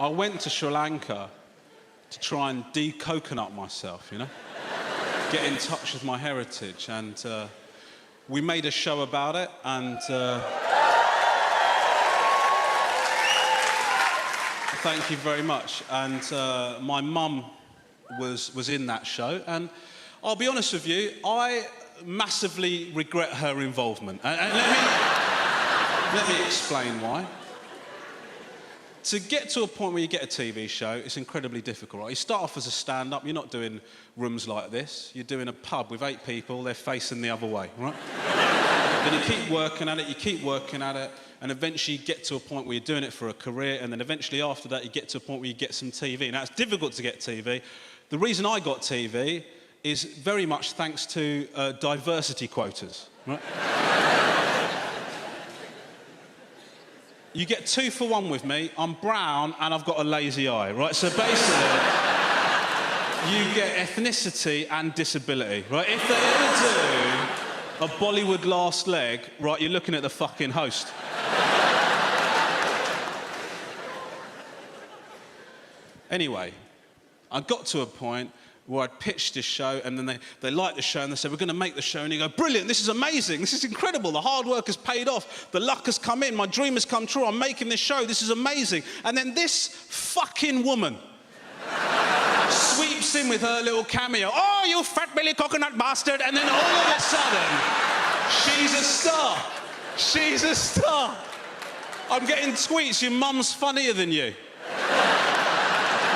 I went to Sri Lanka to try and de-coconut myself, you know? Get in touch with my heritage, and we made a show about it, and thank you very much. And my mum was in that show, and I'll be honest with you, I massively regret her involvement. And let me explain why. To get to a point where you get a TV show, it's incredibly difficult, right? You start off as a stand-up, you're not doing rooms like this. You're doing a pub with 8 people, they're facing the other way, right? Then you keep working at it, and eventually you get to a point where you're doing it for a career, and then eventually after that you get to a point where you get some TV. Now, it's difficult to get TV. The reason I got TV is very much thanks to diversity quotas, right? You get 2 for 1 with me. I'm brown and I've got a lazy eye, right? So basically, you get ethnicity and disability, right? If they ever do a Bollywood last leg, right, you're looking at the fucking host. Anyway, I got to a point where I'd pitched this show, and then they liked the show, and they said, we're going to make the show. And you go, brilliant, this is amazing, this is incredible, the hard work has paid off, the luck has come in, my dream has come true, I'm making this show, this is amazing. And then this fucking woman sweeps in with her little cameo, oh, you fat belly coconut bastard, and then all of a sudden, she's a star. She's a star. I'm getting tweets, your mum's funnier than you.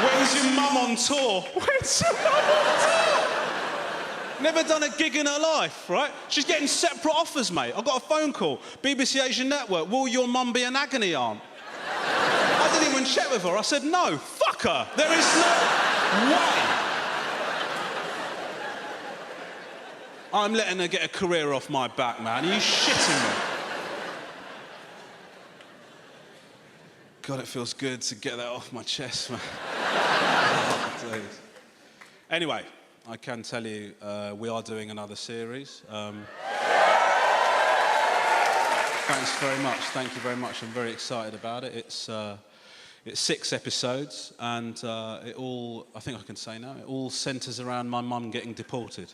When's your mum on tour? When's your mum on tour? Never done a gig in her life, right? She's getting separate offers, mate. I got a phone call. BBC Asian Network, will your mum be an agony aunt? I didn't even check with her. I said, no, fuck her. There is no way. I'm letting her get a career off my back, man. Are you shitting me? God, it feels good to get that off my chest, man. Anyway, I can tell you we are doing another series. Thanks very much. Thank you very much. I'm very excited about it. It's 6 episodes, and it all, I think I can say now, it all centres around my mum getting deported.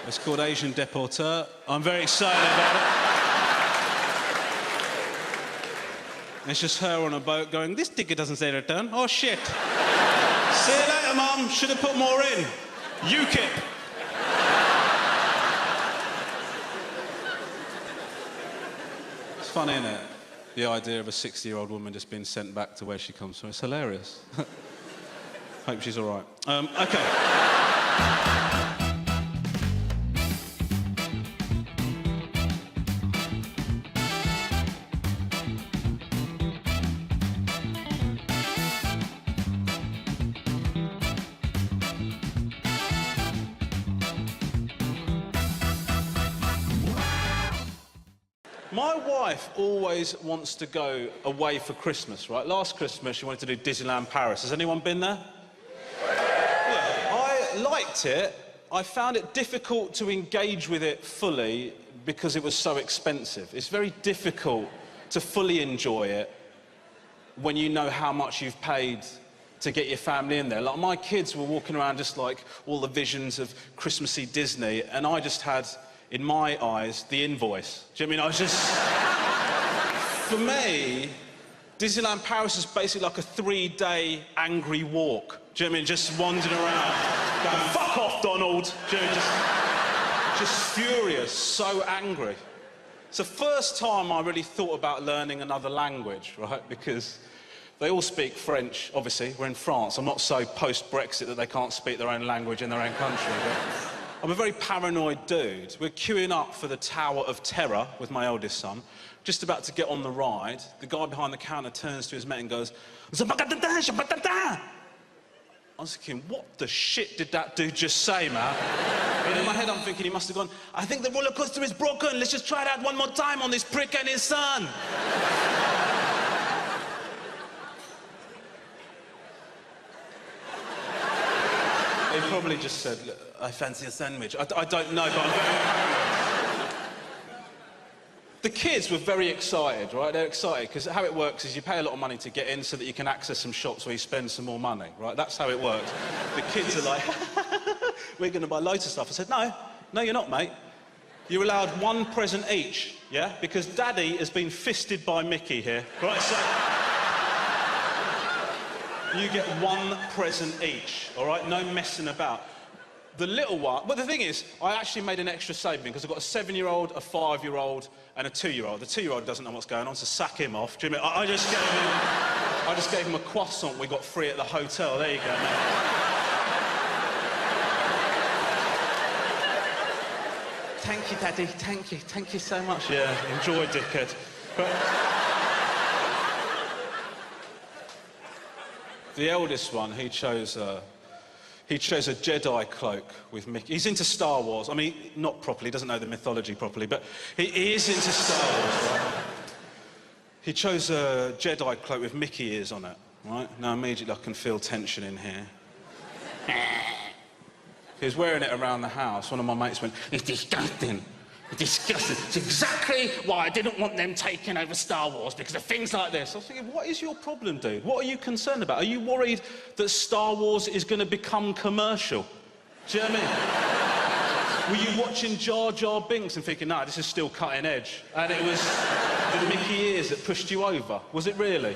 It's called Asian Deporteur. I'm very excited about it. It's just her on a boat going, this ticket doesn't say return. Oh, shit. See you later, Mum. Should have put more in. UKIP. It's funny, isn't it? The idea of a 60-year-old woman just being sent back to where she comes from. It's hilarious. Hope she's all right. OK. My wife always wants to go away for Christmas, right? Last Christmas, she wanted to do Disneyland Paris. Has anyone been there? Yeah, I liked it. I found it difficult to engage with it fully because it was so expensive. It's very difficult to fully enjoy it when you know how much you've paid to get your family in there. Like, my kids were walking around just like all the visions of Christmassy Disney, and I just had, in my eyes, the invoice. Do you know what I mean? I was just... For me, Disneyland Paris is basically like a 3-day angry walk. Do you know what I mean? Just wandering around, going, fuck off, Donald. Do you know what I mean? Just furious, so angry. It's the first time I really thought about learning another language, right? Because they all speak French, obviously. We're in France. I'm not so post-Brexit that they can't speak their own language in their own country. But I'm a very paranoid dude. We're queuing up for the Tower of Terror with my eldest son, just about to get on the ride. The guy behind the counter turns to his mate and goes, I was thinking, what the shit did that dude just say, man? And in my head, I'm thinking he must have gone, I think the roller coaster is broken. Let's just try it out one more time on this prick and his son. He probably just said, look, I fancy a sandwich. I don't know, but I'm very paranoid. The kids were very excited, right? They're excited because how it works is you pay a lot of money to get in so that you can access some shops where you spend some more money, right? That's how it works. The kids are like, we're going to buy loads of stuff. I said, no, you're not, mate. You're allowed one present each, yeah? Because Daddy has been fisted by Mickey here, right? So you get one present each, all right? No messing about. The little one, but the thing is, I actually made an extra saving because I've got a 7-year-old, a 5-year-old, and a 2-year-old. The 2-year-old doesn't know what's going on, so sack him off. Do you know what I mean? I just gave him a croissant we got free at the hotel. There you go, mate. Thank you, Daddy. Thank you so much. Yeah, enjoy, dickhead. But the eldest one, he chose a Jedi cloak with Mickey. He's into Star Wars. I mean, not properly, he doesn't know the mythology properly, but he is into Star Wars, right? He chose a Jedi cloak with Mickey ears on it, right? Now immediately I can feel tension in here. He was wearing it around the house. One of my mates went, "It's disgusting. It's disgusting. It's exactly why I didn't want them taking over Star Wars, because of things like this." I was thinking, what is your problem, dude? What are you concerned about? Are you worried that Star Wars is going to become commercial? Do you know what I mean? Were you watching Jar Jar Binks and thinking, no, this is still cutting edge? And it was the Mickey ears that pushed you over? Was it really?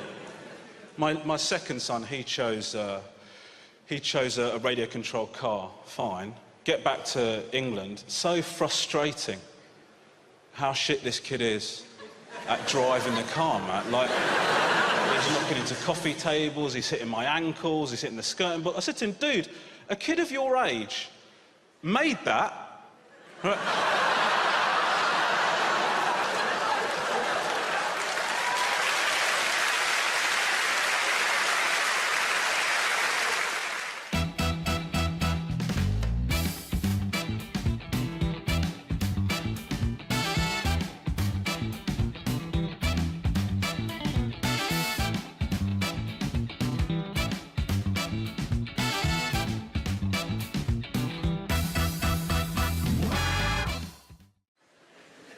My second son, he chose a radio-controlled car. Fine. Get back to England. So frustrating how shit this kid is at driving the car, man. Like, he's knocking into coffee tables, he's hitting my ankles, he's hitting the skirting board. I said to him, dude, a kid of your age made that. Right?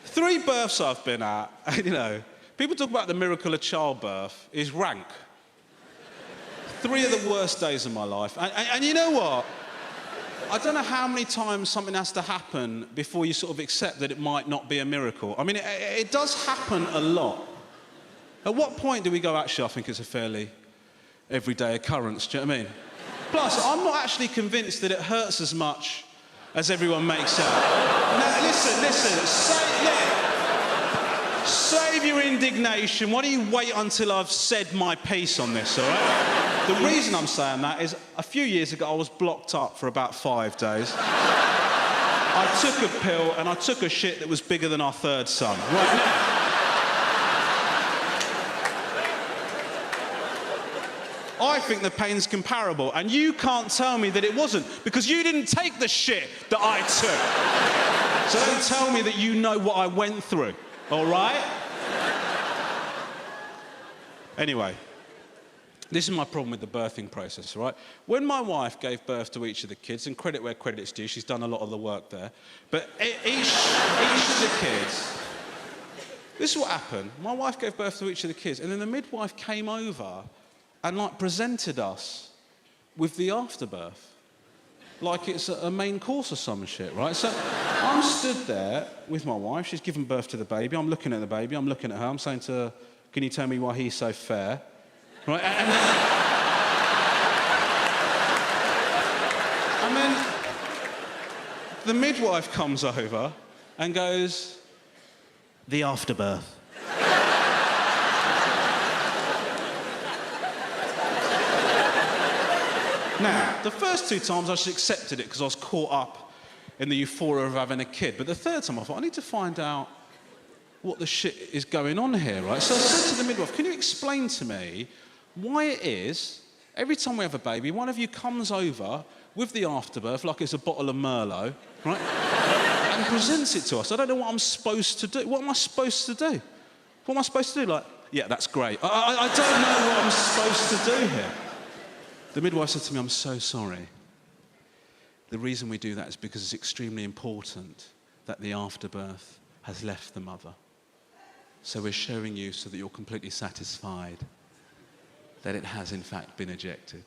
Three births I've been at, and, you know, people talk about the miracle of childbirth is rank. 3 of the worst days of my life. And you know what? I don't know how many times something has to happen before you sort of accept that it might not be a miracle. I mean, it does happen a lot. At what point do we go, actually, I think it's a fairly everyday occurrence, do you know what I mean? Plus, I'm not actually convinced that it hurts as much as everyone makes out. Now, listen, save your indignation. Why don't you wait until I've said my piece on this, all right? The reason I'm saying that is a few years ago I was blocked up for about 5 days. I took a pill and I took a shit that was bigger than our 3rd son. Right now, I think the pain's comparable, and you can't tell me that it wasn't, because you didn't take the shit that I took. So don't tell me that you know what I went through, all right? Anyway, this is my problem with the birthing process, all right? When my wife gave birth to each of the kids, and credit where credit's due, she's done a lot of the work there, but each of the kids, this is what happened. My wife gave birth to each of the kids, and then the midwife came over and, like, presented us with the afterbirth. Like it's a main course or some shit, right? So I'm stood there with my wife, she's given birth to the baby, I'm looking at the baby, I'm looking at her, I'm saying to her, can you tell me why he's so fair? Right, and then the midwife comes over and goes, the afterbirth. Now, the first 2 times I just accepted it because I was caught up in the euphoria of having a kid. But the 3rd time I thought, I need to find out what the shit is going on here, right? So I said to the midwife, can you explain to me why it is, every time we have a baby, one of you comes over with the afterbirth, like it's a bottle of Merlot, right? And presents it to us. I don't know what I'm supposed to do. What am I supposed to do? What am I supposed to do? Like, yeah, that's great. I don't know what I'm supposed to do here. The midwife said to me, I'm so sorry. The reason we do that is because it's extremely important that the afterbirth has left the mother. So we're showing you so that you're completely satisfied that it has in fact been ejected.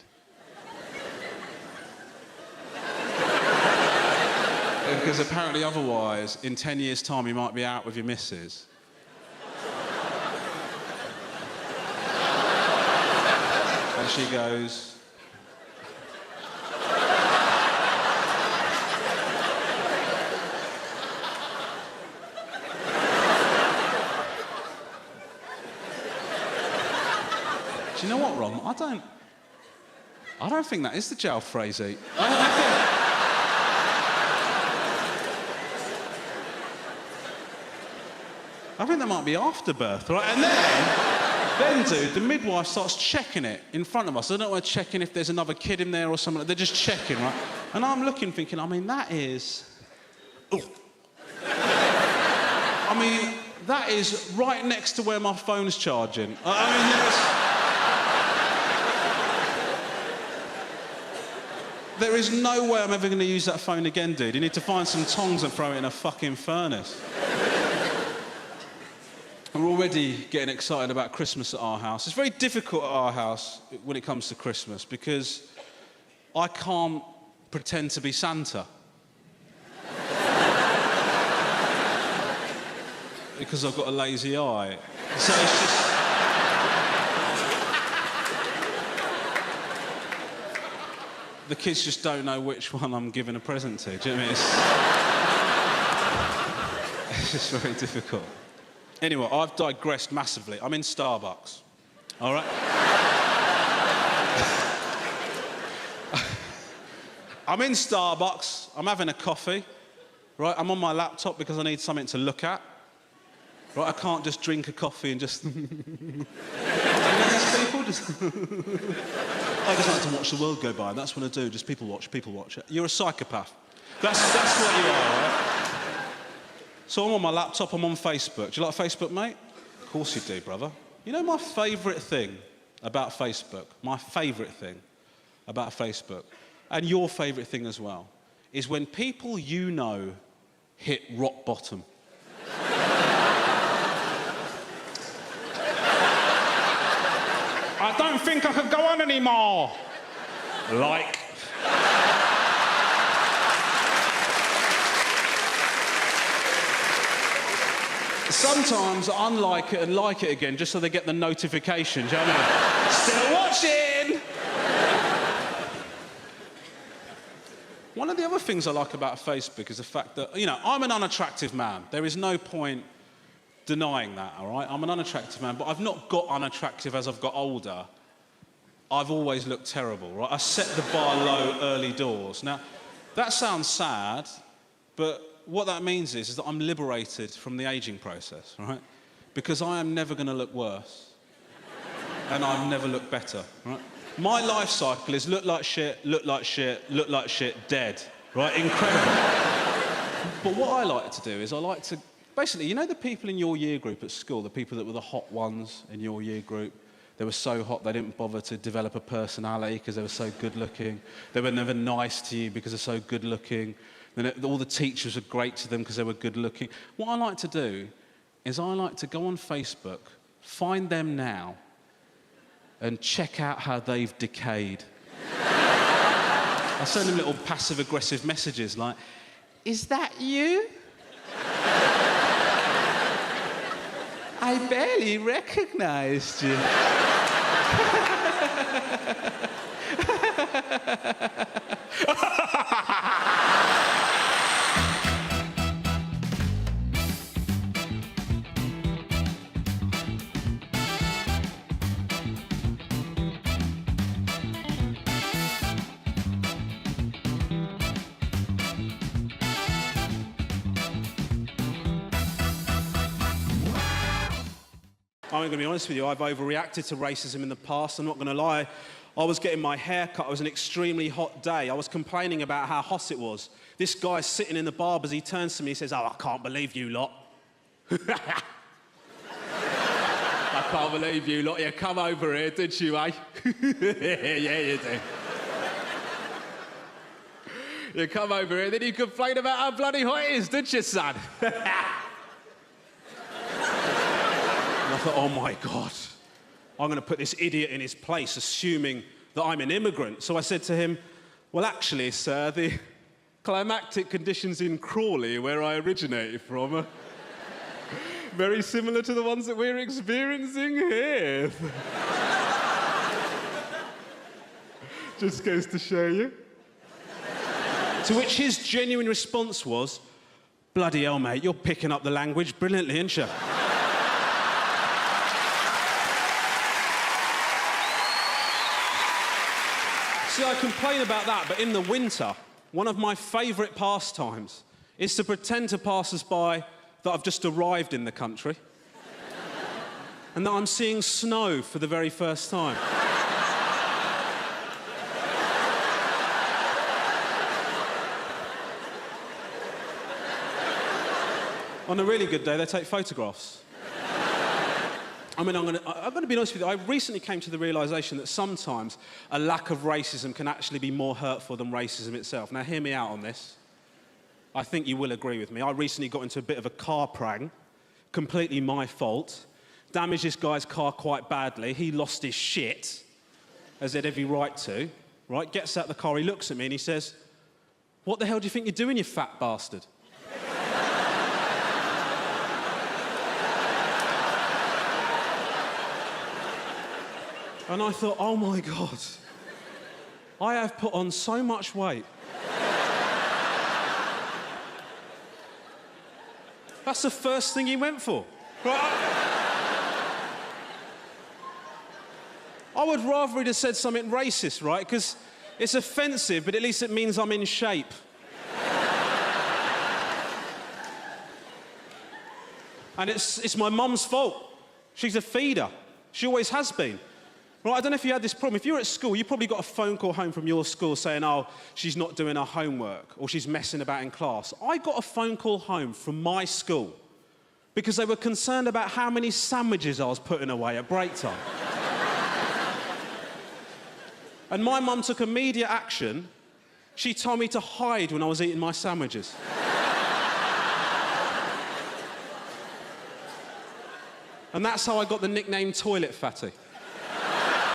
Because apparently otherwise, in 10 years' time, you might be out with your missus. And she goes... Do you know what, Ron? I don't think that is the jail phrase. I think that might be afterbirth, right? And then, dude, the midwife starts checking it in front of us. I don't know, checking if there's another kid in there or something. They're just checking, right? And I'm looking, thinking, I mean, that is... Ugh. I mean, that is right next to where my phone's charging. I mean, there is no way I'm ever going to use that phone again, dude. You need to find some tongs and throw it in a fucking furnace. We're already getting excited about Christmas at our house. It's very difficult at our house when it comes to Christmas because I can't pretend to be Santa. Because I've got a lazy eye. So it's just... The kids just don't know which one I'm giving a present to. Do you know what I mean? It's just very difficult. Anyway, I've digressed massively. I'm in Starbucks. All right? I'm in Starbucks. I'm having a coffee. Right? I'm on my laptop because I need something to look at. Right? I can't just drink a coffee and just... You know these people? I just like to watch the world go by, and that's what I do. Just people watch. You're a psychopath. That's what you are, right? So I'm on my laptop, I'm on Facebook. Do you like Facebook, mate? Of course you do, brother. You know my favourite thing about Facebook, and your favourite thing as well, is when people you know hit rock bottom. I don't think I could go on anymore. Like. Sometimes I unlike it and like it again just so they get the notification. Do you know what I mean? Still watching! One of the other things I like about Facebook is the fact that, you know, I'm an unattractive man. There is no point denying that, all right? I'm an unattractive man, but I've not got unattractive as I've got older. I've always looked terrible, right? I set the bar low early doors. Now, that sounds sad, but what that means is that I'm liberated from the ageing process, right? Because I am never going to look worse, and I've never looked better, right? My life cycle is look like shit, dead, right? Incredible. But what I like to do is I like to... Basically, you know the people in your year group at school, the people that were the hot ones in your year group? They were so hot they didn't bother to develop a personality because they were so good-looking. They were never nice to you because they're so good-looking. Then all the teachers were great to them because they were good-looking. What I like to do is I like to go on Facebook, find them now, and check out how they've decayed. I send them little passive-aggressive messages like, "Is that you? I barely recognised you." I'm going to be honest with you, I've overreacted to racism in the past. I'm not going to lie. I was getting my hair cut. It was an extremely hot day. I was complaining about how hot it was. This guy's sitting in the barber's. He turns to me, he says, "Oh, I can't believe you lot." I can't believe you lot. You come over here, did you, eh? Yeah, you do. You come over here, then you complain about how bloody hot it is, didn't you, son? I thought, oh my God, I'm going to put this idiot in his place, assuming that I'm an immigrant. So I said to him, well, actually, sir, the climactic conditions in Crawley, where I originated from, are very similar to the ones that we're experiencing here. Just goes to show you. To which his genuine response was, bloody hell, mate, you're picking up the language brilliantly, aren't you? See, I complain about that, but in the winter, one of my favourite pastimes is to pretend to passers-by that I've just arrived in the country and that I'm seeing snow for the very first time. On a really good day, they take photographs. I mean, I'm going to be honest with you. I recently came to the realisation that sometimes a lack of racism can actually be more hurtful than racism itself. Now, hear me out on this. I think you will agree with me. I recently got into a bit of a car prank, completely my fault. Damaged this guy's car quite badly. He lost his shit, as he had every right to. Right? Gets out of the car, he looks at me and he says, "What the hell do you think you're doing, you fat bastard?" And I thought, oh my God, I have put on so much weight. That's the first thing he went for. I would rather he'd have said something racist, right? Because it's offensive, but at least it means I'm in shape. And it's my mum's fault. She's a feeder. She always has been. Right, I don't know if you had this problem. If you're at school, you probably got a phone call home from your school saying, oh, she's not doing her homework or she's messing about in class. I got a phone call home from my school because they were concerned about how many sandwiches I was putting away at break time. And my mum took immediate action. She told me to hide when I was eating my sandwiches. And that's how I got the nickname Toilet Fatty.